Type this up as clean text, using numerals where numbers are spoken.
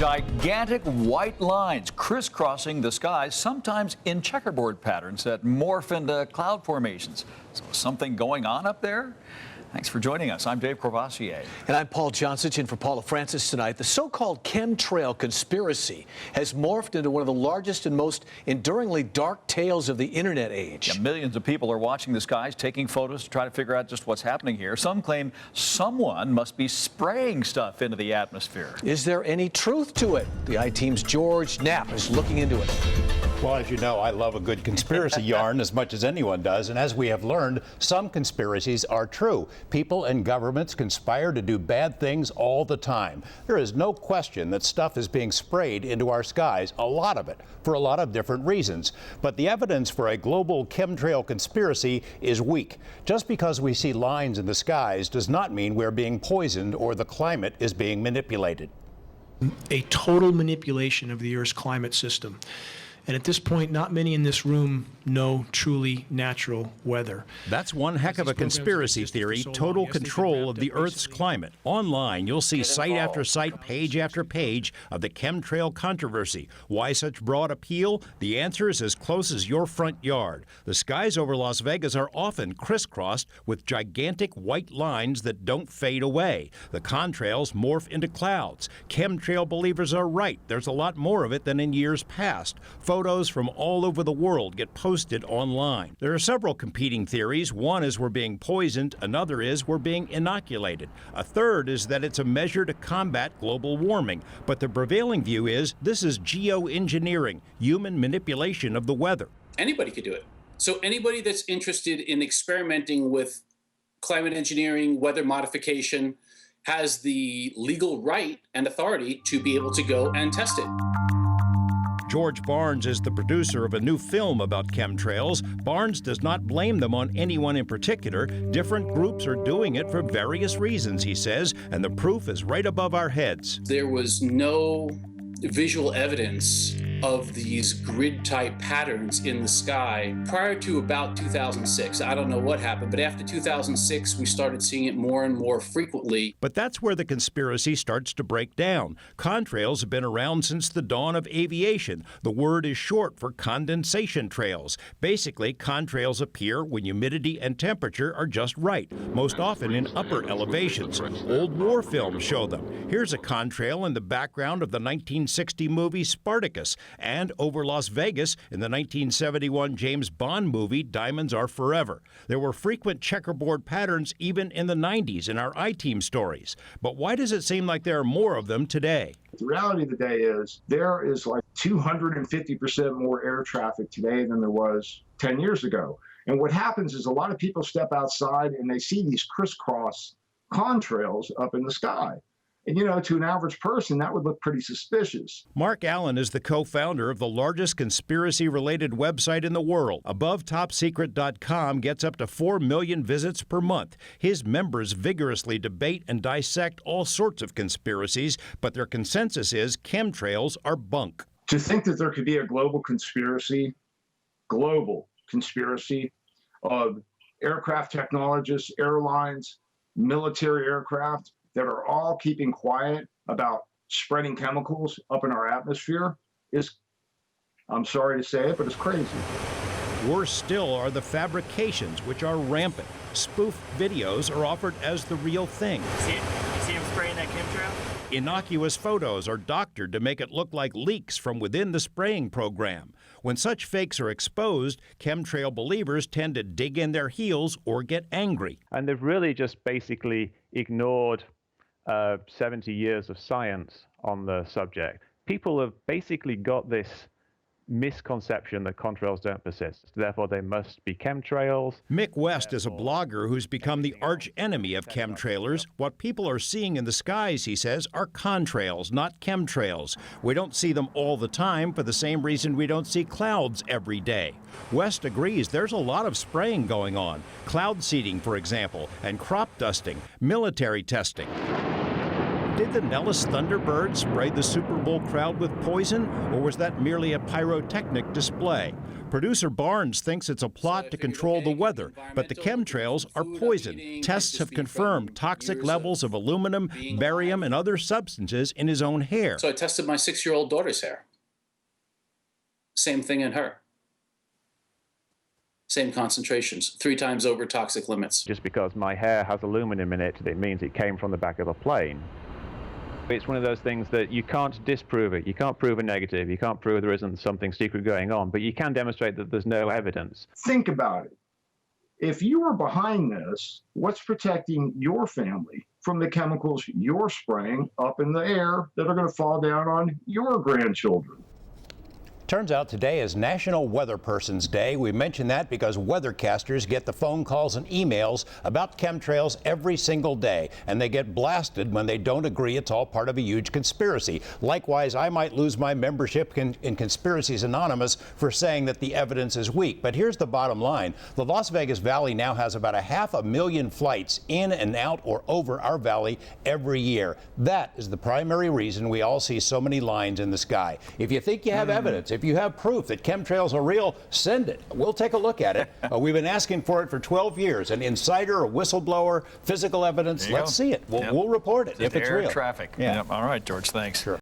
Gigantic white lines crisscrossing the skies, sometimes in checkerboard patterns that morph into cloud formations. So something going on up there? Thanks for joining us. I'm Dave Courvoisier. And I'm Paul Johnson in for Paula Francis tonight. The so-called chemtrail conspiracy has morphed into one of the largest and most enduringly dark tales of the internet age. Yeah, millions of people are watching the skies, taking photos to try to figure out just what's happening here. Some claim someone must be spraying stuff into the atmosphere. Is there any truth to it? The I-Team's George Knapp is looking into it. Well, as you know, I love a good conspiracy yarn as much as anyone does. And as we have learned, some conspiracies are true. People and governments conspire to do bad things all the time. There is no question that stuff is being sprayed into our skies, a lot of it, for a lot of different reasons. But the evidence for a global chemtrail conspiracy is weak. Just because we see lines in the skies does not mean we're being poisoned or the climate is being manipulated. A total manipulation of the Earth's climate system. And at this point, not many in this room know truly natural weather. That's one heck of a conspiracy theory, total control of the Earth's climate. Online, you'll see site after site, page after page of the chemtrail controversy. Why such broad appeal? The answer is as close as your front yard. The skies over Las Vegas are often crisscrossed with gigantic white lines that don't fade away. The contrails morph into clouds. Chemtrail believers are right. There's a lot more of it than in years past. Photos from all over the world get posted online. There are several competing theories. One is we're being poisoned. Another is we're being inoculated. A third is that it's a measure to combat global warming. But the prevailing view is this is geoengineering, human manipulation of the weather. Anybody could do it. So anybody that's interested in experimenting with climate engineering, weather modification, has the legal right and authority to be able to go and test it. George Barnes is the producer of a new film about chemtrails. Barnes does not blame them on anyone in particular. Different groups are doing it for various reasons, he says, and the proof is right above our heads. There was no visual evidence of these grid-type patterns in the sky prior to about 2006. I don't know what happened, but after 2006, we started seeing it more and more frequently. But that's where the conspiracy starts to break down. Contrails have been around since the dawn of aviation. The word is short for condensation trails. Basically, contrails appear when humidity and temperature are just right, most often in upper elevations. Old war films show them. Here's a contrail in the background of the 1960 movie Spartacus, and over Las Vegas in the 1971 James Bond movie Diamonds Are Forever. There were frequent checkerboard patterns even in the 90s in our I-Team stories. But why does it seem like there are more of them today? The reality of the day is there is like 250% more air traffic today than there was 10 years ago. And what happens is a lot of people step outside and they see these crisscross contrails up in the sky. And, you know, to an average person, that would look pretty suspicious. Mark Allen is the co-founder of the largest conspiracy-related website in the world. AboveTopSecret.com gets up to 4 million visits per month. His members vigorously debate and dissect all sorts of conspiracies, but their consensus is chemtrails are bunk. To think that there could be a global conspiracy of aircraft technologists, airlines, military aircraft, that are all keeping quiet about spreading chemicals up in our atmosphere is, I'm sorry to say it, but it's crazy. Worse still are the fabrications, which are rampant. Spoof videos are offered as the real thing. You see him spraying that chemtrail? Innocuous photos are doctored to make it look like leaks from within the spraying program. When such fakes are exposed, chemtrail believers tend to dig in their heels or get angry. And they've really just basically ignored 70 years of science on the subject. People have basically got this misconception that contrails don't persist. Therefore, they must be chemtrails. Mick West is a blogger who's become the arch enemy of chemtrailers. What people are seeing in the skies, he says, are contrails, not chemtrails. We don't see them all the time for the same reason we don't see clouds every day. West agrees there's a lot of spraying going on. Cloud seeding, for example, and crop dusting, military testing. Did the Nellis Thunderbird spray the Super Bowl crowd with poison, or was that merely a pyrotechnic display? Producer Barnes thinks it's a plot to control the weather, but the chemtrails are poison. Tests have confirmed toxic levels of aluminum, barium, and other substances in his own hair. So I tested my 6-year-old daughter's hair. Same thing in her. Same concentrations, 3 times over toxic limits. Just because my hair has aluminum in it, it means it came from the back of a plane. It's one of those things that you can't disprove it. You can't prove a negative. You can't prove there isn't something secret going on, but you can demonstrate that there's no evidence. Think about it. If you were behind this, what's protecting your family from the chemicals you're spraying up in the air that are going to fall down on your grandchildren? Turns out today is National Weather Person's Day. We mention that because weathercasters get the phone calls and emails about chemtrails every single day, and they get blasted when they don't agree it's all part of a huge conspiracy. Likewise, I might lose my membership in Conspiracies Anonymous for saying that the evidence is weak. But here's the bottom line. The Las Vegas Valley now has about 500,000 flights in and out or over our valley every year. That is the primary reason we all see so many lines in the sky. If you think you have evidence, if you have proof that chemtrails are real, send it. We'll take a look at it. We've been asking for it for 12 years. An insider, a whistleblower, physical evidence, let's see it. We'll report it if it's Air real. traffic. Yeah. Yep. All right, George, thanks. Sure.